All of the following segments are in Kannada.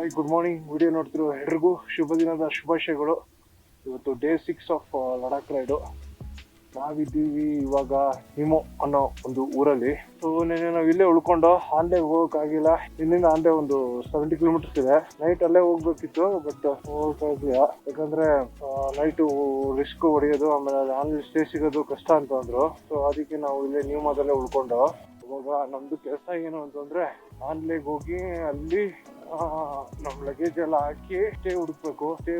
Hi good morning. ವಿಡಿಯೋ ನೋಡ್ತಿರೋ ಎಲ್ರಿಗೂ ಶುಭ ದಿನದ ಶುಭಾಶಯಗಳು. ಇವತ್ತು ಡೇ 6 ಆಫ್ ಲಡಾಖ್ ರೈಡು. ನಾವಿದ್ದೀವಿ ಇವಾಗ ನಿಮೋ ಅನ್ನೋ ಒಂದು ಊರಲ್ಲಿ. ಸೊ ನೆನ್ನೆ ನಾವು ಇಲ್ಲೇ ಉಳ್ಕೊಂಡು ಆನ್ಲೇ ಹೋಗೋಕ್ಕಾಗಿಲ್ಲ. ಇಲ್ಲಿಂದ ಆನ್ಲೇ ಒಂದು 70 ಕಿಲೋಮೀಟರ್ಸ್ ಇದೆ. ನೈಟ್ ಅಲ್ಲೇ ಹೋಗ್ಬೇಕಿತ್ತು, ಬಟ್ ಹೋಗೋಕ್ಕಾಗಿಲ್ಲ. ಯಾಕಂದ್ರೆ ನೈಟು ರಿಸ್ಕ್ ಹೊಡೆಯೋದು, ಆಮೇಲೆ ಆನ್ಲೈನ್ ಸ್ಟೇ ಸಿಗೋದು ಕಷ್ಟ ಅಂತ ಅಂದ್ರು. ಸೊ ಅದಕ್ಕೆ ನಾವು ಇಲ್ಲೇ ನ್ಯೂಮದಲ್ಲೇ ಉಳ್ಕೊಂಡು, ಇವಾಗ ನಮ್ದು ಕೆಲಸ ಏನು ಅಂತಂದ್ರೆ ಆನ್ಲೈಗೆ ಹೋಗಿ ಅಲ್ಲಿ ನಮ್ ಲಗೇಜ್ ಎಲ್ಲ ಹಾಕಿ ಸ್ಟೇ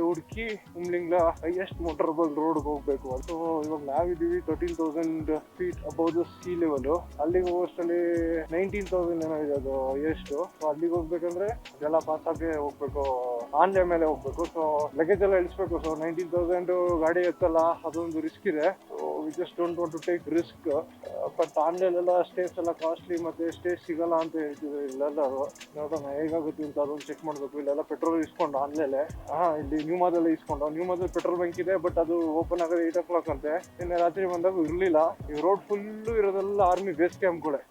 ಹುಡುಕಿ ಉಮ್ಲಿಂಗ್ಲ ಹೈಯೆಸ್ಟ್ ಮೋಟರಬಲ್ ರೋಡ್ ಹೋಗ್ಬೇಕು. ಸೊ ಇವಾಗ ನಾವಿದೀವಿ 13,000 feet above the sea level. ಅಲ್ಲಿಗೆ ಹೋಗೋಷ್ಟಲ್ಲಿ 19,000 ಏನೋ ಇದೆ ಅದು ಹೈಯೆಸ್ಟ್. ಸೊ ಅಲ್ಲಿಗೆ ಹೋಗ್ಬೇಕಂದ್ರೆ ಅದೆಲ್ಲ ಪಾಸ್ ಆಗಿ ಹೋಗ್ಬೇಕು, ಆನ್ಲೈ ಮೇಲೆ ಹೋಗ್ಬೇಕು. ಸೊ ಲಗೇಜ್ ಎಲ್ಲ ಇಳಿಸ್ಬೇಕು. ಸೊ 19,000 ಗಾಡಿ ಎತ್ತಲ್ಲ, ಅದೊಂದು ರಿಸ್ಕ್ ಇದೆ. So we just don't want to take risk. But ಆನ್ಲೈನೆಲ್ಲ ಸ್ಟೇಸ್ ಎಲ್ಲ ಕಾಸ್ಟ್ಲಿ, ಮತ್ತೆ ಸ್ಟೇ ಸಿಗಲ್ಲ ಅಂತ ಹೇಳ್ತಿದ್ರು ಇಲ್ಲೆಲ್ಲರೂ. ನೋಡೋಣ ಹೇಗಾಗುತ್ತೆ ಅಂತ ಅದೊಂದು ಚೆಕ್ ಮಾಡಬೇಕು. ಇಲ್ಲೆಲ್ಲ ಪೆಟ್ರೋಲ್ ಇಸ್ಕೊಂಡು ಆನ್ಲೈನೆ ಇಲ್ಲಿ ನ್ಯೂಮಾದಲ್ಲಿ ನ್ಯೂಮಾದಲ್ಲಿ ಪೆಟ್ರೋಲ್ ಬಂಕ್ ಇದೆ, ಬಟ್ ಅದು ಓಪನ್ ಆಗೋದು 8 o'clock ಅಂತೆ. ನಿನ್ನೆ ರಾತ್ರಿ ಬಂದಾಗ ಇರಲಿಲ್ಲ. ಈ ರೋಡ್ ಫುಲ್ಲು ಇರೋದೆಲ್ಲ ಆರ್ಮಿ ಬೇಸ್ ಕ್ಯಾಂಪ್ಗಳೇ.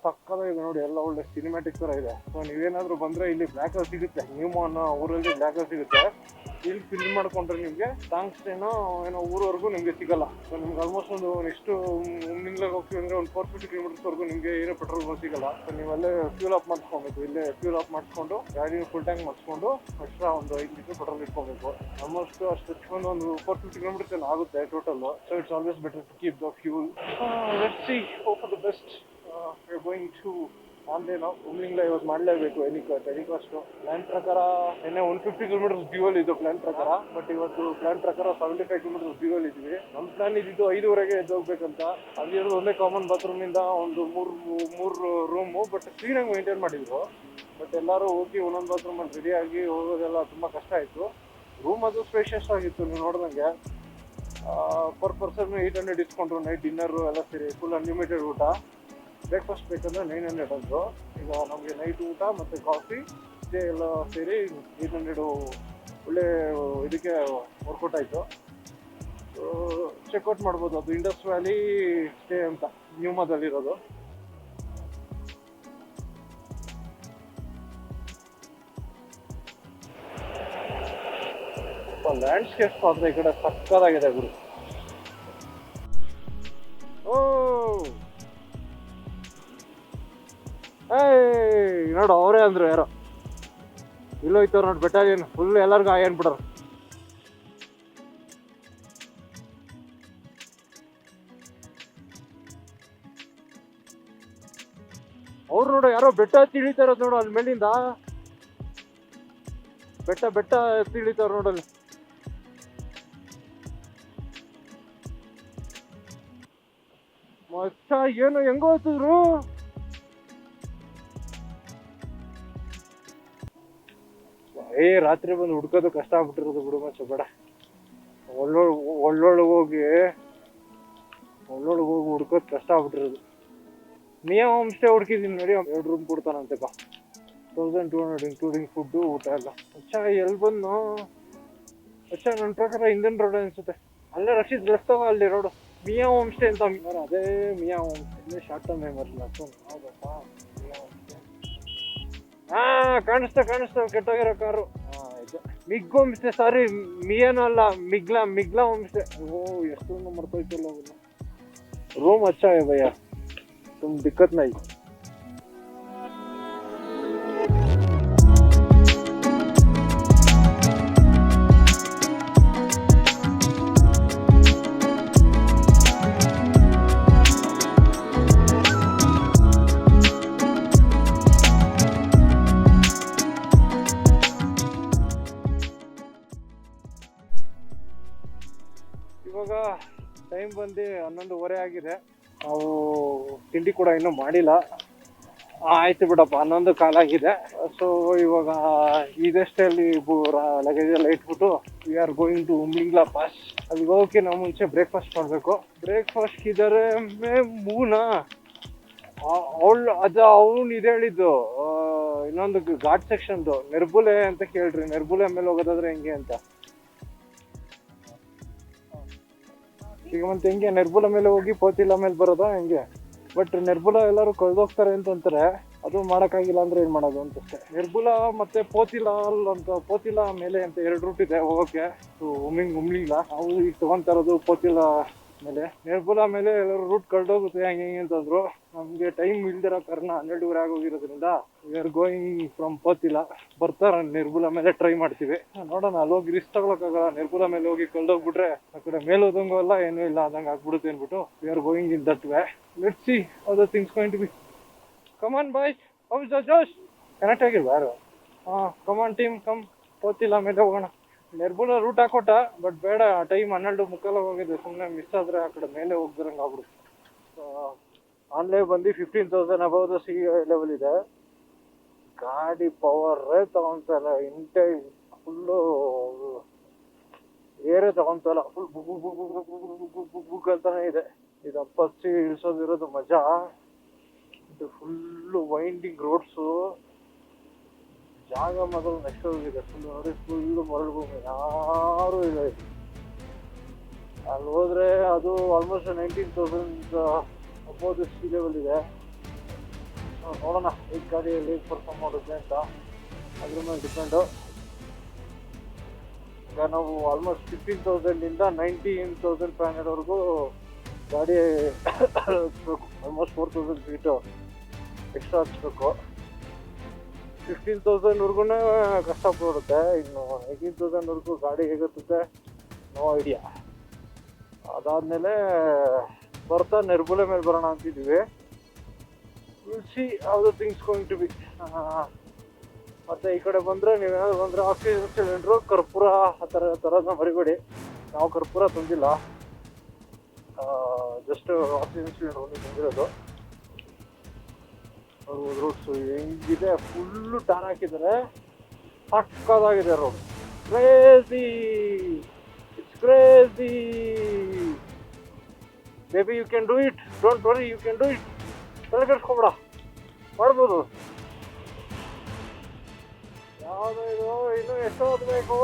ಸಕ್ಕತ್ತಾಗಿದೆ ನೋಡಿ, ಎಲ್ಲ ಒಳ್ಳೆ ಸಿನಿಮ್ಯಾಟಿಕ್ ತರ ಇದೆ. ಸೊ ನೀವೇನಾದ್ರೂ ಬಂದ್ರೆ ಇಲ್ಲಿ ಬ್ಲ್ಯಾಕ್ ಸಿಗುತ್ತೆ, ನ್ಯೂಮೋ ಅನ್ನೋ ಊರಲ್ಲಿ ಬ್ಲ್ಯಾಕ್ ಸಿಗುತ್ತೆ. ಇಲ್ಲಿ ಫಿಲ್ ಮಾಡ್ಕೊಂಡ್ರೆ ನಿಮ್ಗೆ ಥ್ಯಾಂಕ್ಸ್ ಏನೋ ಊರವರೆಗೂ ನಿಮ್ಗೆ ಸಿಗಲ್ಲ. ಸೊ ನಿಮ್ಗೆ ಆಲ್ಮೋಸ್ಟ್ ಒಂದು ನೆಕ್ಸ್ಟ್ ಮುಂದಿಂಗ್ಲಾಗ ಹೋಗ್ತೀವಿ ಅಂದ್ರೆ ಒಂದು 450 ಕಿಲೋಮೀಟರ್ಸ್ವರೆಗೂ ನಿಮ್ಗೆ ಏನೋ ಪೆಟ್ರೋಲ್ ಸಿಗಲ್ಲ. ಸೊ ನೀವಲ್ಲೇ ಫ್ಯೂಲ್ ಅಪ್ ಮಾಡಿಸ್ಕೊಬೇಕು. ಇಲ್ಲೇ ಫ್ಯೂಲ್ ಅಪ್ ಮಾಡಿಸ್ಕೊಂಡು ಗಾಡಿ ಫುಲ್ ಟ್ಯಾಂಕ್ ಮಾಡಿಸ್ಕೊಂಡು ಎಕ್ಸ್ಟ್ರಾ ಒಂದು 5 ಲೀಟರ್ ಪೆಟ್ರೋಲ್ ಇಟ್ಕೋಬೇಕು. ಆಲ್ಮೋಸ್ಟ್ ಅಷ್ಟು ಒಂದು 450 ಕಿಲೋಮೀಟರ್ಸ್ ಎಲ್ಲ ಆಗುತ್ತೆ total. So it's always better to keep the fuel. Let's see, hope for the best. we're going to online Umlingla ಇವತ್ತು ಮಾಡಲೇಬೇಕು. ಎನಿ ಕಾಸ್ಟ್ ಪ್ಲಾನ್ ಪ್ರಕಾರ ನಿನ್ನೆ 150 ಕಿಲೋಮೀಟರ್ಸ್ ಡ್ಯೂವಲ್ ಇದು ಪ್ಲಾನ್ ಪ್ರಕಾರ. ಬಟ್ ಇವತ್ತು ಪ್ಲಾನ್ ಪ್ರಕಾರ 75 ಕಿಲೋಮೀಟರ್ಸ್ ಡ್ಯೂವಲ್ ಇದ್ವಿ. ನಮ್ಮ ಪ್ಲಾನ್ ಇದ್ದಿದ್ದು 5:30 ಎದ್ದು ಹೋಗ್ಬೇಕಂತ. ಅಲ್ಲಿರೋದು ಒಂದೇ ಕಾಮನ್ ಬಾತ್ರೂಮಿಂದ ಒಂದು ಮೂರು ರೂಮು, ಬಟ್ ಕ್ಲೀನಾಗಿ ಮೇಂಟೈನ್ ಮಾಡಿದ್ರು. ಬಟ್ ಎಲ್ಲರೂ ಹೋಗಿ ಒಂದೊಂದು ಬಾತ್ರೂಮಲ್ಲಿ ರೆಡಿಯಾಗಿ ಹೋಗೋದೆಲ್ಲ ತುಂಬ ಕಷ್ಟ ಆಯಿತು. ರೂಮ್ ಅದು ಸ್ಪೇಷಿಯಸ್ ಆಗಿತ್ತು. ನೀವು ನೋಡ್ದಂಗೆ ಪರ್ ಪರ್ಸನ್ 800 ಇಸ್ಕೊಂಡ್ರು. ನೈಟ್ ಡಿನ್ನರು ಎಲ್ಲ ಸೇರಿ ಫುಲ್ ಅನ್ಲಿಮಿಟೆಡ್ ಊಟ. ಬ್ರೇಕ್ಫಾಸ್ಟ್ ಬೇಕಂದ್ರೆ 900 ಅಂದರು. ಈಗ ನಮಗೆ ನೈಟ್ ಊಟ ಮತ್ತು ಕಾಫಿ ಸ್ಟೇ ಎಲ್ಲ ಸೇರಿ 800 ಒಳ್ಳೆ ಇದಕ್ಕೆ ವರ್ಕೌಟ್ ಆಯಿತು. ಸೊ ಚೆಕ್ಔಟ್ ಮಾಡ್ಬೋದು. ಅದು ಇಂಡಸ್ ವ್ಯಾಲಿ ಸ್ಟೇ ಅಂತ ನ್ಯೂಮಾದಲ್ಲಿರೋದು. ಲ್ಯಾಂಡ್ಸ್ಕೇಪ್ ಆದರೆ ಈ ಕಡೆ ಸಕ್ಕತ್ತಾಗಿದೆ ಗುರು. ನೋಡು, ಅವರೇ ಅಂದ್ರು ಯಾರೋ ಇಲ್ಲೋಯ್ತವ್ರು ನೋಡಿ. ಬೆಟಾಲಿಯನ್ ಫುಲ್ ಎಲ್ಲರಿಗೂ ಆಯನ್ ಬಿಡೋರು. ಅವ್ರು ನೋಡು ಯಾರೋ ಬೆಟ್ಟ ಹತ್ತಿ ಇಳಿತಾ ಇರೋದು ನೋಡು. ಅಲ್ಲಿ ಮೇಲಿಂದ ಬೆಟ್ಟ ಹತ್ತಿ ಇಳಿತಾರ ನೋಡಲ್ಲಿ. ಮಚ್ಚ ಏನು ಹೆಂಗೋ ಹೋಗ್ತಿದ್ರು. ರಾತ್ರಿ ಬಂದು ಹುಡ್ಕೋದು ಕಷ್ಟ ಆಗ್ಬಿಟ್ಟಿರೋದು ಬಿಡು ಮಚ್ಚ. ಬೇಡ, ಒಳ್ಳೊಳಗೆ ಹೋಗಿ ಹುಡ್ಕೋದು ಕಷ್ಟ ಆಗ್ಬಿಟ್ಟಿರೋದು. ಮಿಯಾ ಹೋಮ್ ಸ್ಟೇ ಹುಡ್ಕಿದೀನಿ ನೋಡಿ. 2 ರೂಮ್ ಕೊಡ್ತಾನಂತೆಪ್ಪ, 1200 ಇನ್ಕ್ಲೂಡಿಂಗ್ ಫುಡ್ಡು ಊಟ ಎಲ್ಲ. ಅಚ್ಚ ಎಲ್ಲಿ ಬಂದು ಅಚ್ಚ ನನ್ನ ಪ್ರಕಾರ ಇಂಡಿಯನ್ ರೋಡ್ ಅನ್ಸುತ್ತೆ. ಅಲ್ಲೇ ರಶೀದ್ ರಸ್ತವ ಅಲ್ಲಿ ರೋಡು. ಮಿಯಾ ಹೋಮ್ ಸ್ಟೇ ಅಂತ ಅದೇ ಮಿಯಾ ಹೋಮ್ ಸ್ಟೇ. ಶಾರ್ಟ್ ಟರ್ಮ್ ಮೆಮೊರಿಲ್ಲ. ಹೌದಪ್ಪ, ಮಿಯಾ ಹೋಮ್ ಸ್ಟೇ. ಕಾಣಿಸ್ತಾ ಕೆಟ್ಟೋಗಿರೋ ಕಾರು. ಇದು ಮಿಗ್ ಹೋಮ್ ಸ್ಟೇ. ಸಾರಿ, ಮಿಯಾನೂ ಅಲ್ಲ, ಮಿಗ್ಲಾ ಹೋಮ್ ಸ್ಟೇ. ಓ, ಎಷ್ಟು ಮರ್ತೋಯ್ತಲ್ಲ ಅವನ್ನ. ರೂಮ್ ಅಚ್ಚಾ है भैया, तुम दिक्कत नहीं. ಇವಾಗ ಟೈಮ್ ಬಂದು 11:15 ಆಗಿದೆ. ನಾವು ತಿಂಡಿ ಕೂಡ ಇನ್ನೂ ಮಾಡಿಲ್ಲ. ಆಯ್ತು ಬಿಡಪ್ಪ, 11 ಕಾಲಾಗಿದೆ. ಸೊ ಇವಾಗ ಇದಷ್ಟಲ್ಲಿ ಲಗೇಜ್ ಎಲ್ಲ ಇಟ್ಬಿಟ್ಟು we are going to Umlingla pass. ಅಲ್ಲಿಗೆ ಹೋಗೋಕೆ ನಾವು ಮುಂಚೆ ಬ್ರೇಕ್ಫಾಸ್ಟ್ ಮಾಡಬೇಕು. ಬ್ರೇಕ್ಫಾಸ್ಟ್ ಇದ್ದಾರೆ ಮೂನಾ ಅವ್ನು ಇದು ಹೇಳಿದ್ದು ಇನ್ನೊಂದು ಘಾಟ್ ಸೆಕ್ಷನ್ದು ನೆರ್ಬುಲೆ ಅಂತ ಕೇಳ್ರಿ. ನೆರ್ಬುಲೆ ಮೇಲೆ ಹೋಗೋದಾದ್ರೆ ಹೆಂಗೆ ಅಂತ. ಈಗ ಮತ್ತೆ ಹೆಂಗೆ ನೆರ್ಬುಲ ಮೇಲೆ ಹೋಗಿ ಪೋತಿಲ ಮೇಲೆ ಬರೋದಾ ಹೆಂಗೆ? ಬಟ್ ನೆರ್ಬುಲ ಎಲ್ಲರೂ ಕಳೆದೋಗ್ತಾರೆ ಅಂತಂತಾರೆ. ಅದು ಮಾಡೋಕ್ಕಾಗಿಲ್ಲ ಅಂದರೆ ಏನು ಮಾಡೋದು ಅಂತಷ್ಟೇ. ನಿರ್ಬುಲ ಮತ್ತು ಪೋತಿಲಾಲ್ ಅಂತ, ಪೋತಿಲ ಮೇಲೆ ಅಂತ 2 ರೂಟ್ ಇದೆ ಹೋಗೋಕ್ಕೆ. ಉಮ್ಲಿಂಗ್ಲ ನಾವು ಈಗ ತೊಗೊತಾ ಇರೋದು ಪೋತಿಲ ಮೇಲೆ. ನಿರ್ಬುಲ ಮೇಲೆ ಎಲ್ಲರೂ ರೂಟ್ ಕಳೆದೋಗುತ್ತೆ ಹಂಗೆ ಅಂತಂದ್ರು. ನಮಗೆ ಟೈಮ್ ಇಲ್ದಿರೋ ಕಾರಣ 12:30 ಆಗೋಗಿರೋದ್ರಿಂದ ವಿ ಆರ್ ಗೋಯಿಂಗ್ ಫ್ರಮ್ ಪೋತಿಲ. ಬರ್ತಾರೆ ನಿರ್ಬುಲ ಮೇಲೆ ಟ್ರೈ ಮಾಡ್ತೀವಿ, ನೋಡೋಣ. ಅಲ್ಲಿ ಹೋಗಿ ರಿಸ್ಕ್ ತಗೊಳಕ್ಕಾಗಲ್ಲ. ನಿರ್ಬುಲ ಮೇಲೆ ಹೋಗಿ ಕಳೆದೋಗ್ಬಿಟ್ರೆ ಆ ಕಡೆ ಮೇಲೆ ಹೋದಂಗೂ ಅಲ್ಲ ಏನೂ ಇಲ್ಲ ಆದಂಗೆ ಆಗ್ಬಿಡುತ್ತೆ ಅಂದ್ಬಿಟ್ಟು we are going in that way. Let's see how the things going to be. Come on boys, how is the josh? Connect ಆಗಿಲ್ವಾ ಯಾರು? Come on team, come. ಪೋತಿಲ ಮೇಲೆ ಹೋಗೋಣ. ನಿರ್ಬುಲ ರೂಟ್ ಹಾಕೊಟ್ಟ, ಬಟ್ ಬೇಡ, ಟೈಮ್ 12:45 ಹೋಗಿದೆ. ಸುಮ್ಮನೆ ಮಿಸ್ ಆದರೆ ಆ ಕಡೆ ಮೇಲೆ ಹೋಗ್ದಿರಂಗೆ ಆಗ್ಬಿಡುತ್ತೆ. ಆನ್ಲೈನ್ ಬಂದು 15,000 ಅಬೌವ್ ದ ಸಿ ಲೆವೆಲ್ ಇದೆ. ಗಾಡಿ ಪವರೇ ತಗೊಂತಲ್ಲ, ಫುಲ್ಲು ಏರೇ ತಗೊಂತಲ್ಲ, ಫುಲ್ ಬುಗ್ ಅಂತಾನೆ ಇದೆ. ಇದು 70 ಇಳಿಸೋದಿರೋದು ಮಜಾ. ಇದು ಫುಲ್ಲು ವೈಂಡಿಂಗ್ ರೋಡ್ಸು. ಜಾಗ ಮೊದಲು ನೆಕ್ಸ್ಟ್ ಹೋಗಿದೆ. ಫುಲ್ ನೋಡಿ, ಫುಲ್ಲು ಮರಳುಭೂಮಿ, ಯಾರೂ ಇಲ್ಲ. ಅಲ್ಲಿ ಹೋದ್ರೆ ಅದು ಆಲ್ಮೋಸ್ಟ್ 19,000 ಅಬೌವ್ ಸಿ ಲೆವೆಲ್ ಇದೆ. ನೋಡೋಣ ಈ ಗಾಡಿಯಲ್ಲಿ ಪರ್ಫಾರ್ಮ್ ಮಾಡುತ್ತೆ ಅಂತ, ಅದ್ರ ಮೇಲೆ ಡಿಪೆಂಡು. ಈಗ ನಾವು ಆಲ್ಮೋಸ್ಟ್ 15,000 19,500 ಗಾಡಿ ಆಲ್ಮೋಸ್ಟ್ 4,000 ಫೀಟು ಎಕ್ಸ್ಟ್ರಾ ಹಚ್ಬೇಕು. 15,000 ಕಷ್ಟ ಪಡುತ್ತೆ. ಇನ್ನು 18,000 ಗಾಡಿ ಹೇಗುತ್ತದೆ ನೋ ಐಡಿಯಾ. ಅದಾದಮೇಲೆ ಬರ್ತಾ ನಿರ್ಬುಲೆ ಮೇಲೆ ಬರೋಣ ಅಂತಿದ್ದೀವಿ. Will see how the things going to be. ಮತ್ತು ಈ ಕಡೆ ಬಂದರೆ, ನೀವೇನಾದ್ರು ಬಂದರೆ ಆಕ್ಸಿಜನ್ ಸಿಲಿಂಡ್ರು, ಕರ್ಪೂರ ಆ ಥರದನ್ನ ಮರಿಬೇಡಿ. ನಾವು ಕರ್ಪೂರ ತಂದಿಲ್ಲ, ಜಸ್ಟ್ ಆಕ್ಸಿಜನ್ ಸಿಲಿಂಡರ್ ಒಂದು ತಂದಿರೋದು. ರೋಡ್ಸು ಹೆಂಗಿದೆ, ಫುಲ್ಲು ಟಾರ್ ಹಾಕಿದ್ದಾರೆ, ಸಕ್ಕದಾಗಿದೆ road. Crazy, it's crazy. Baby you can do it, don't worry, you can do it. ತಲೆಕೆಡ್ಸ್ಕೊಬೇಡ, ಮಾಡ್ಬೋದು. ಯಾವುದೋ ಇದು, ಇನ್ನೂ ಎಷ್ಟು ಓದಬೇಕು?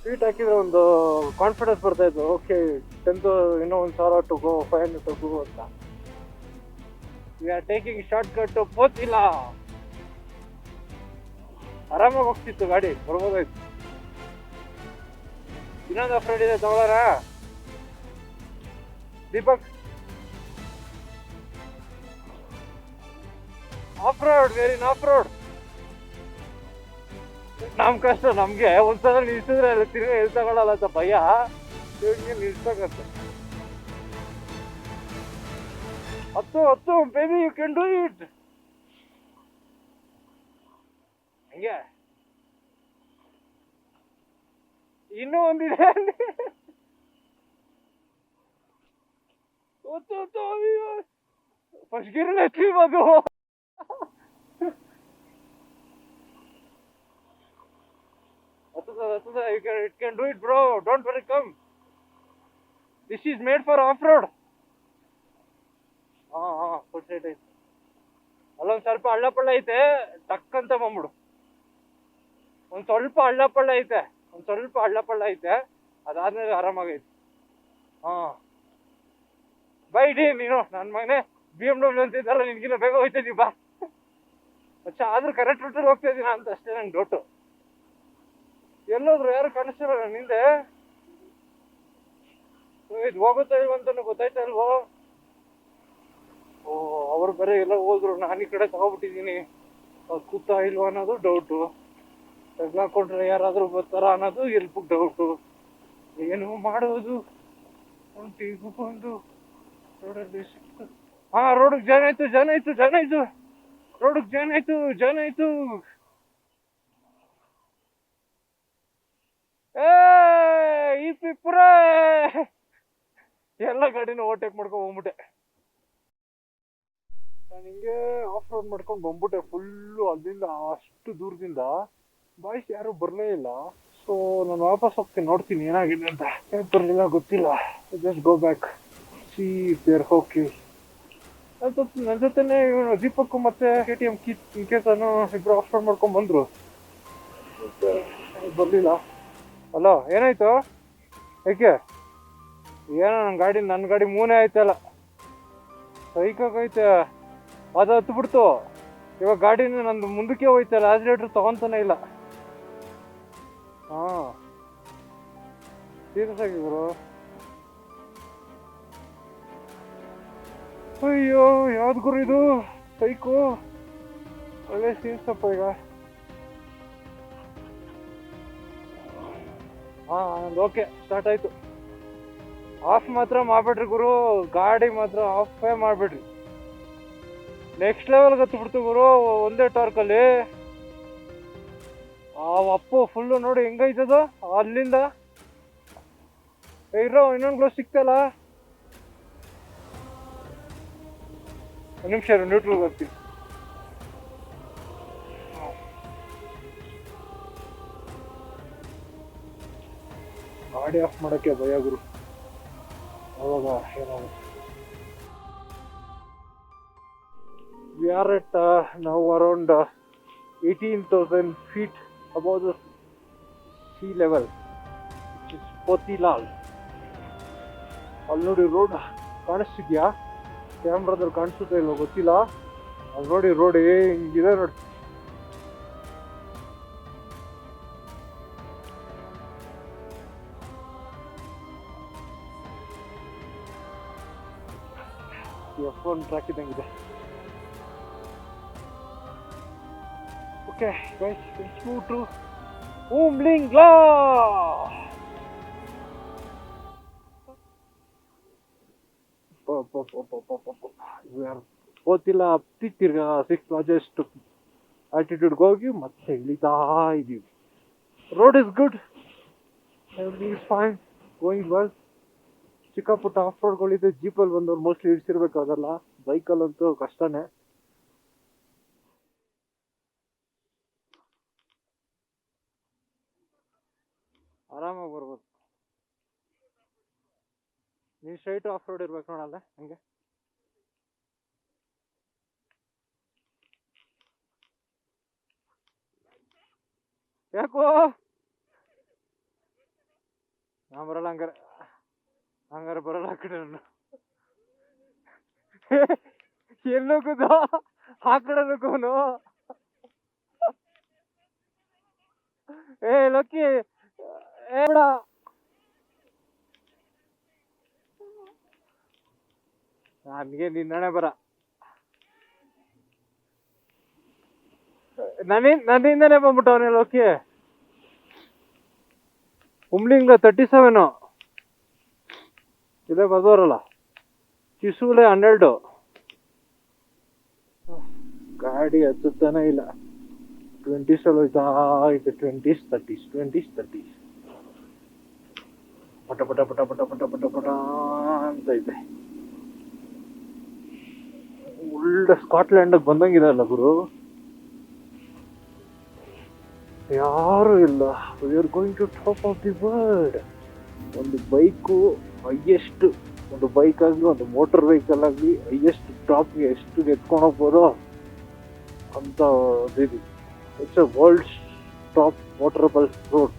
ಸೀಟ್ ಹಾಕಿದ್ರೆ ಒಂದು ಕಾನ್ಫಿಡೆನ್ಸ್ ಬರ್ತಾಯಿತ್ತು. ಓಕೆ, 10 ಇನ್ನೂ 1,000 ಟು ಗೋ, 500 ಟು ಗೋ ಅಂತ. We are taking short cut to Photila. ಆರಾಮಾಗಿ ಹೋಗ್ತಿತ್ತು ಗಾಡಿ, ಬರ್ಬೋದಾಯ್ತು. ಇನ್ನೊಂದು ಆಫ್ ರೋಡ್ ಇದೆ, ತಗೊಳ್ಳಾರ Deepak? Off road, where in off road. ನಮ್ ಕಷ್ಟ ನಮ್ಗೆ. ಒಂದ್ಸಲ ನಿಲ್ಸಿದ್ರೆ ತಿರ್ಗಿ ಎಲ್ಲಿ ತಗೊಳಲ್ಲ ಅಂತ ಭಯ, ನಿಲ್ಸಕತ್ತೆ. ಹತ್ತು baby, you can do it. ಹಂಗೆ ಇನ್ನೂ ಒಂದಿದೆ. ಫಸ್ಟ್ ಗಿರಲ್ಲಿ ಎತ್ಲಿಬೋದು. It can do it, bro. Don't worry, come. This is made for off-road. Full side ಐತೆ. ಅಲ್ಲೊಂದು ಸ್ವಲ್ಪ ಹಳ್ಳ ಪಳ್ಳ ಐತೆ, ಟಕ್ ಅಂತ ಬಂದ್ಬಿಡು. ಒಂದು ಸ್ವಲ್ಪ ಹಳ್ಳ ಪಳ್ಳ ಐತೆ, ಅದಾದ್ಮೇಲೆ ಆರಾಮಾಗೈತೆ. ಬೈ ಡಿ ನೀನು ನನ್ನ ಮಗನೇ. BMW ಅಂತಿದ್ದಲ್ಲ, ನಿನ್ಗಿನ್ನ ಬೇಗ ಹೋಯ್ತಿದ್ದೀವಿ ಬಾ. ಆದ್ರೂ ಕರೆಕ್ಟ್ ರೂಟಲ್ಲಿ ಹೋಗ್ತಾ ಇದ್ದೀನ ಅಂತ ಅಷ್ಟೇ ನಂಗೆ ಡೌಟು. ಎಲ್ಲೋದ್ರು, ಯಾರು ಕಾಣಿಸ್ತಿಲ್ಲ ನಿಂದೆ. ಇದು ಹೋಗುತ್ತಾ ಇಲ್ವಂತ ಗೊತ್ತಾಯ್ತಾ ಇಲ್ವೋ? ಅವ್ರು ಬೇರೆ ಎಲ್ಲ ಹೋದ್ರು, ನಾನು ಈ ಕಡೆ ತಗೊಬಿಟ್ಟಿದ್ದೀನಿ. ಅದು ಕೂತಾ ಇಲ್ವ ಅನ್ನೋದು ಡೌಟು. ತೆಗ್ಲಾಕೊಂಡ್ರೆ ಯಾರಾದರೂ ಬರ್ತಾರ ಅನ್ನೋದು ಎಲ್ಪು ಡೌಟು. ಏನು ಮಾಡೋದು? ಒಂದು ರೋಡಲ್ಲಿ ಸಿಕ್ತು. ರೋಡಿಗೆ ಜನ ಆಯ್ತು. ರೋಡಿಗೆ ಜನ ಆಯ್ತು. ಈ ಪಿಪ್ಪುರೇ ಎಲ್ಲ ಗಾಡಿನ ಓವರ್ಟೇಕ್ ಮಾಡ್ಕೊಂಡು ಹೋಗ್ಬಿಟ್ಟೆ. ನಾನು ಹಿಂಗೆ ಆಫ್ ರೋಡ್ ಮಾಡ್ಕೊಂಡು ಬಂದ್ಬಿಟ್ಟೆ ಫುಲ್ಲು. ಅಲ್ಲಿಂದ ಅಷ್ಟು ದೂರದಿಂದ ಬಾಯ್ಸ್ ಯಾರು ಬರಲೇ ಇಲ್ಲ. ಸೊ ನಾನು ವಾಪಸ್ ಹೋಗ್ತೀನಿ, ನೋಡ್ತೀನಿ ಏನಾಗಿದೆ ಅಂತ. ಬರಲಿಲ್ಲ ಗೊತ್ತಿಲ್ಲ. Just go back, see there ಹೋಗಿ. ನನ್ನ ಜೊತೆನೆ ದೀಪಕ್ ಮತ್ತೆ KTM ಕೇಸನ್ನು ಇಬ್ರು ಆಫ್ ರೋಡ್ ಮಾಡ್ಕೊಂಡು ಬಂದ್ರು. ಬರಲಿಲ್ಲ. ಹಲೋ, ಏನಾಯ್ತು? ಏಕೆ ಏನೋ ನನ್ನ ಗಾಡಿ ಮೂನೇ ಆಯ್ತಲ್ಲ, ಸೈಕಾಗೈತೆ. ಅದು ಹತ್ತು ಬಿಡ್ತು. ಇವಾಗ ಗಾಡಿನ ನಂದು ಮುಂದಕ್ಕೆ ಹೋಯ್ತಲ್ಲ, ಆಕ್ಸಿಲೇಟರ್ ತಗೊಂತಾನೆ ಇಲ್ಲ. ಹಾ ಸೀರಿಯಸ್ ಆಗಿ ಗುರು. ಅಯ್ಯೋ ಯಾವ್ದು ಗುರು ಇದು ಸೈಕು. ಒಳ್ಳೆ ಸೀನ್ಸಪ್ಪ ಈಗ. ಹಾ ಓಕೆ ಸ್ಟಾರ್ಟ್ ಆಯ್ತು. ಆಫ್ ಮಾತ್ರ ಮಾಡ್ಬೇಡ್ರಿ ಗುರು, ಗಾಡಿ ಮಾತ್ರ ಆಫೇ ಮಾಡ್ಬೇಡ್ರಿ. ನೆಕ್ಸ್ಟ್ ಲೆವೆಲ್ಗೆ ಹತ್ಬಿಡ್ತು ಗುರು ಒಂದೇ ಟಾರ್ಕಲ್ಲಿ. ಆ ಅಪ್ಪು ಫುಲ್ಲು ನೋಡಿ ಹೆಂಗೈತದ ಅಲ್ಲಿಂದ. ಇರೋ ಇನ್ನೊಂದು ಗ್ಲೋ ಸಿಕ್ತಲ್ಲ, ಒಂದು ನಿಮಿಷ ನ್ಯೂಟ್ರಲ್ ಬರ್ತೀನಿ. ಗಾಡಿ ಆಫ್ ಮಾಡೋಕ್ಕೆ ಭಯ ಗುರು, ಅವಾಗ ಏನಾಗುತ್ತೆ. We are at now around 18,000 feet above the sea level, which is Potilal. ಅಲ್ಲಿ ನೋಡಿ ರೋಡ್ ಕಾಣಿಸ್ತಿದ್ಯಾ? ಕ್ಯಾಮ್ರಾದಲ್ಲಿ ಕಾಣಿಸುತ್ತಾ ಇಲ್ವ ಗೊತ್ತಿಲ್ಲ. ಅಲ್ಲಿ ನೋಡಿ ರೋಡ್ ಹಿಂಗಿದೆ ನೋಡಿ. F1 ಟ್ರ್ಯಾಕ್ ಇದ್ದಂಗಿದೆ. Okay guys, let's move to Umlingla. We are Potila Titirga 6th largest altitude ಹೋಗಿ ಮತ್ತೆ ಇಳಿತಾ ಇದೀವಿ. Road is good, everything is fine, going well. ಚಿಕ್ಕ ಪುಟ್ಟ ಆಫ್ ರೋಡ್ಗಳಿದೆ. ಜೀಪಲ್ಲಿ ಬಂದವ್ರು ಮೋಸ್ಟ್ಲಿ ಇಳಿಸಿರ್ಬೇಕಾಗಲ್ಲ, ಬೈಕಲ್ಲಂತೂ ಕಷ್ಟನೇ. ಆರಾಮಾಗಿ ಬರ್ಬೋದು. ನೀವು ಸ್ಟ್ರೈಟ್ ಆಫ್ ರೋಡ್ ಇರ್ಬೇಕು ನೋಡಲ್ಲ ಹಂಗೆ. ಯಾಕೋ ನಾ ಬರಲ್ಲ ಹಂಗಾರೆ ಬರಲ್ಲ ಆ ಕಡೆ. ನಾನು ಎಲ್ಲೋಗುದು ಆ ಕಡೆ ನುಗ್ಗೋನು. ಲಕ್ಕಿ ಬೇಡ, ನನಗೆ ನಿನ್ನಣೆ ಬರ. ನನ್ನಿಂದನೇ ಬಂದ್ಬಿಟ್ಟವನೇ ಲೋಕಿ. ಉಮ್ಲಿಂಗ್ಲ 37 ಇದೇ ಬದೋರಲ್ಲ. ಚಿಸೂಲೆ 12. ಗಾಡಿ ಹತ್ತುತ್ತಾನೆ ಇಲ್ಲ. 20s ಅಲ್ಲಿ ಹೋಯ್ತಾ ಇದೆ. 20s 30s ಪಟ ಪಟ ಪಟ ಪಟ ಪಟ ಪಟ ಪಟ ಅಂತ ಇದೆ. ಒಳ್ಳೆ ಸ್ಕಾಟ್ಲ್ಯಾಂಡ್ ಬಂದಂಗಿದೆ ಅಲ್ಲ ಗುರು. ಯಾರು ಇಲ್ಲ. We are going to top of the world. ಒಂದು ಬೈಕು ಹೈಯೆಸ್ಟ್, ಒಂದು ಬೈಕ್ ಆಗಲಿ ಒಂದು ಮೋಟರ್ ವೆಹಿಕಲ್ ಆಗಲಿ ಹೈಯೆಸ್ಟ್ ಟಾಪ್ಗೆ ಎಷ್ಟು ಎತ್ಕೊಂಡು ಹೋಗ್ಬೋದು ಅಂತ ಇದು. It's a world top motorable road.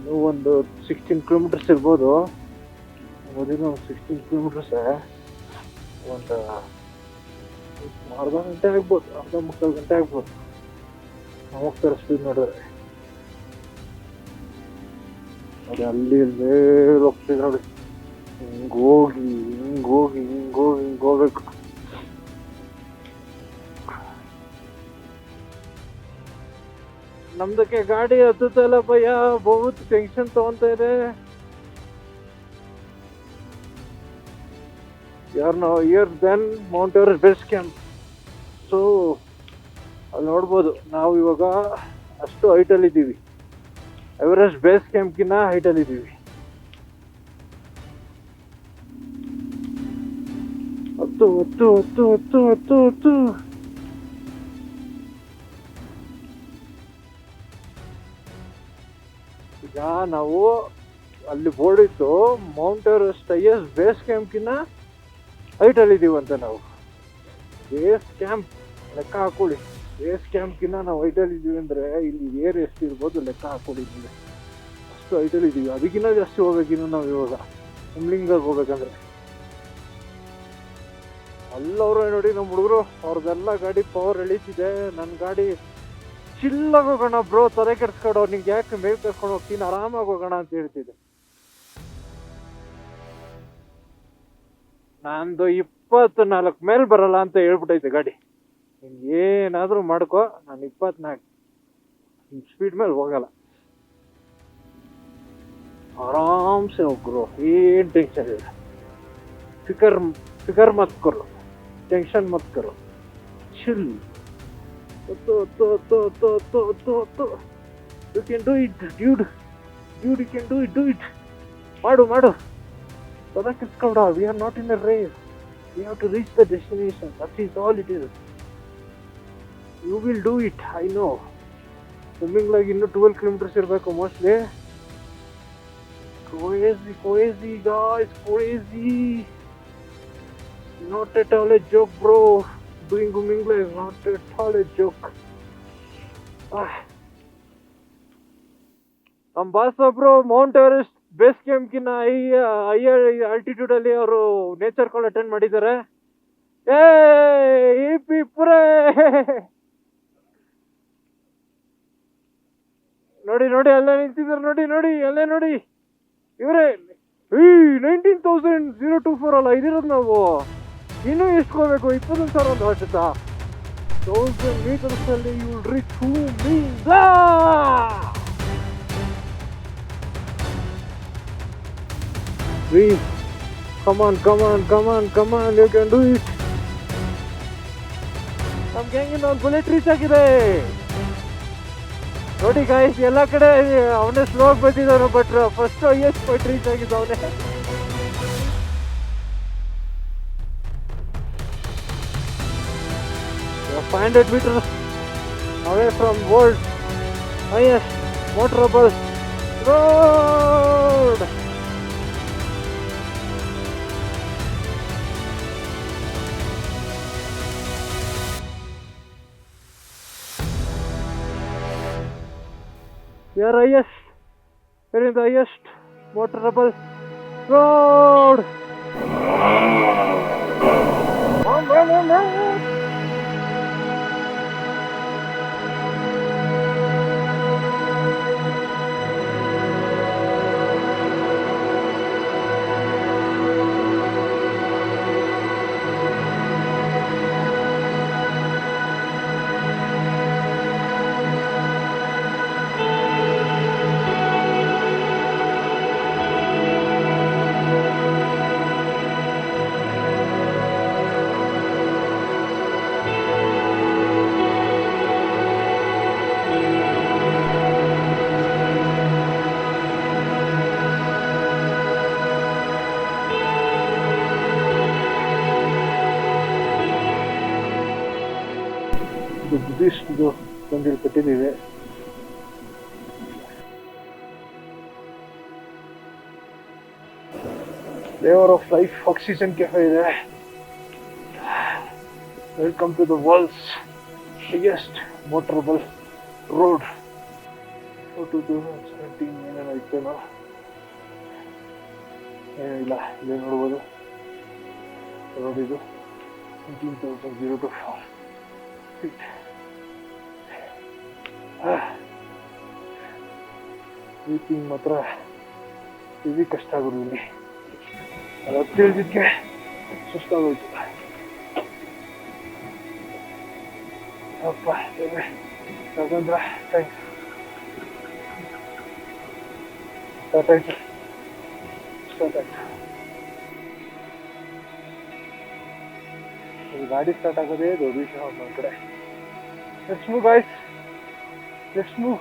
ನೀವು ಒಂದು 16 ಕಿಲೋಮೀಟರ್ಸ್ ಇರ್ಬೋದು. ಮೊದಲು 16 ಕಿಲೋಮೀಟರ್ಸ್ ಒಂದು ಅರ್ಧ ಗಂಟೆ ಆಗ್ಬೋದು, ಅರ್ಧ ಮುಕ್ಕಾಲು ಗಂಟೆ ಆಗ್ಬೋದು ನಾವು ಹೋಗ್ತಾರೆ ಸ್ಪೀಡ್ ನೋಡಿದ್ರೆ. ಅದೇ ಅಲ್ಲಿ ಮೇಲೆ ಹೋಗ್ತಿದ್ ನೋಡಿ, ಹಿಂಗೋಗಿ ಹೋಗ್ಬೇಕು. ನಮ್ದಕ್ಕೆ ಗಾಡಿ ಹತ್ತುತ್ತಲ್ಲ ಭಯ, ಬಹುತ್ ಟೆನ್ಷನ್ ತಗೊಂತ ಇದೆ. ಯಾರು ನಾವು ಇಯರ್ then Mount Everest base camp. So ಅಲ್ಲಿ ನೋಡ್ಬೋದು ನಾವು ಇವಾಗ ಅಷ್ಟು ಹೈಟಲ್ಲಿ ಇದ್ದೀವಿ. ಎವರೆಸ್ಟ್ ಬೇಸ್ ಕ್ಯಾಂಪ್ಗಿನ್ನ ಹೈಟಲ್ಲಿ ಇದ್ದೀವಿ. ಹತ್ತು. ಈಗ ನಾವು ಅಲ್ಲಿ ಬೋರ್ಡ್ ಇತ್ತು, ಮೌಂಟ್ ಎವರೆಸ್ಟ್ ಹೈಯೆಸ್ಟ್ ಬೇಸ್ ಕ್ಯಾಂಪ್ಗಿನ್ನ ಹೈಟಲ್ಲಿ ಇದ್ದೀವಿ ಅಂತ. ನಾವು ಬೇಸ್ ಕ್ಯಾಂಪ್ ಲೆಕ್ಕ ಹಾಕೊಳ್ಳಿ. ಬೇಸ್ ಕ್ಯಾಂಪ್ಗಿನ್ನ ನಾವು ಹೈಟಲ್ಲಿ ಇದ್ದೀವಿ ಅಂದರೆ ಇಲ್ಲಿ ಏರ್ ಎಷ್ಟು ಇರ್ಬೋದು ಲೆಕ್ಕ ಹಾಕೊಂಡಿದ್ದೀವಿ. ಅಷ್ಟು ಹೈಟಲ್ಲಿ ಇದ್ದೀವಿ. ಅದಕ್ಕಿಂತ ಜಾಸ್ತಿ ಹೋಗ್ಬೇಕಿನ್ನು ನಾವು ಇವಾಗ ಕುಮ್ಲಿಂಗಾಗ ಹೋಗ್ಬೇಕಂದ್ರೆ. ಎಲ್ಲವರು ನೋಡಿ ನಮ್ಮ ಹುಡುಗರು ಅವ್ರದ್ದೆಲ್ಲ ಗಾಡಿ ಪವರ್ ಎಳೀತಿದೆ. ನನ್ನ ಗಾಡಿ ಚಿಲ್ಲಾಗಿ ಹೋಗೋಣ ಬ್ರೋ, ತಲೆ ಕೆಡ್ಸ್ಕೊಡೋ, ನಿಂಗೆ ಯಾಕೆ ಮೇಲ್ ಕರ್ಕೊಂಡು ಹೋಗ್ತೀನಿ, ಆರಾಮಾಗಿ ಹೋಗೋಣ ಅಂತ ಹೇಳ್ತಿದ್ದೆ. ನಂದು 24 ಮೇಲೆ ಬರಲ್ಲ ಅಂತ ಹೇಳ್ಬಿಟ್ಟೈತೆ ಗಾಡಿ. ನಿಂಗೆ ಏನಾದರೂ ಮಾಡ್ಕೋ, ನಾನು 24 ಸ್ಪೀಡ್ ಮೇಲೆ ಹೋಗಲ್ಲ. ಆರಾಮ್ಸೆ ಹೋಗ್ರು, ಏನು ಟೆನ್ಷನ್ ಇಲ್ಲ. ಫಿಕರ್ ಮತ್ ಕರೋ, ಟೆನ್ಷನ್ ಮತ್ ಕರೋ, chill. You can do it, dude. You can do it. ಮಾಡು. We are not in a race. We have to reach the destination. That is all it is. You will do it, I know. Swimming like ಇನ್ನು 12 kilometers ಇರಬೇಕು mostly. Crazy guys, crazy. Not at all a joke, bro. Doing Gumingla is not at all a joke. ನಮ್ಮ ಬಾಸ್ ಒಬ್ರು ಮೌಂಟ್ ಎವರೆಸ್ಟ್ ಬೇಸ್ ಕ್ಯಾಂಪ್ಗಿನ್ನ ಹೈಯರ್ ಆಲ್ಟಿಟ್ಯೂಡ್ ಅಲ್ಲಿ ಅವರು ನೇಚರ್ ಕಾಲ್ ಅಟೆಂಡ್ ಮಾಡಿದ್ದಾರೆ. ಪುರೇ ನೋಡಿ ಅಲ್ಲೇ ನಿಂತಿದ್ದಾರೆ. ನೋಡಿ ಅಲ್ಲೇ ನೋಡಿ ಇವರೇ. 19,024 ಅಲ್ಲ ಇದಿರೋದು ನಾವು. ಇನ್ನೂ ಎಷ್ಟು ಹೋಗ್ಬೇಕು? 21,000 ಒಂದು ವರ್ಷದ 1000 meters ಅಲ್ಲಿ you will reach Humlinga. Come on, you can do it. ನಮ್ಮ ಗ್ಯಾಂಗಿನ ಒಂದು ಬುಲೆಟ್ ರೀಚ್ ಆಗಿದೆ ನೋಡಿ ಗಾಯ್ಸ್. ಎಲ್ಲ ಕಡೆ ಅವನೇ ಸ್ಲೋ ಬಂದಿದ್ದಾನು, but first highest point reach ಆಗಿದ್ದ ಅವನೇ. 500 meters away from world's highest motorable road. We are in the highest motorable road. Buddhist ಬಂದಿಲ್ಲಿ ಕಟ್ಟಿದ್ದೀವಿ. Flavour of life oxygen cafe ಇದೆ. Welcome to the world's highest motorable road. 2017 ಏನೇನೋ ಇತ್ತೇನೋ ಏನಿಲ್ಲ. ಇಲ್ಲೇ ನೋಡ್ಬೋದು ರೋಡ್ ಇದು. 19,024 feet. ಬ್ರೀತಿಂಗ್ ಮಾತ್ರ ಇದು ಕಷ್ಟ ಆಗೋದು ಇಲ್ಲಿ. ಅದು ತಿಳಿದಿದ್ದಕ್ಕೆ ಸುಸ್ತಾಗೋಯ್ತು. ಅಪ್ಪ ಯಾಕಂದ್ರೆ ಥ್ಯಾಂಕ್ಸ್. ಸ್ಟಾರ್ಟ್ ಆಯ್ತು. ಗಾಡಿ ಸ್ಟಾರ್ಟ್ ಆಗೋದೇ ದೊಡ್ಡ ವಿಷಯ ನಮ್ಮ ಕಡೆ. Let's move guys, let's move.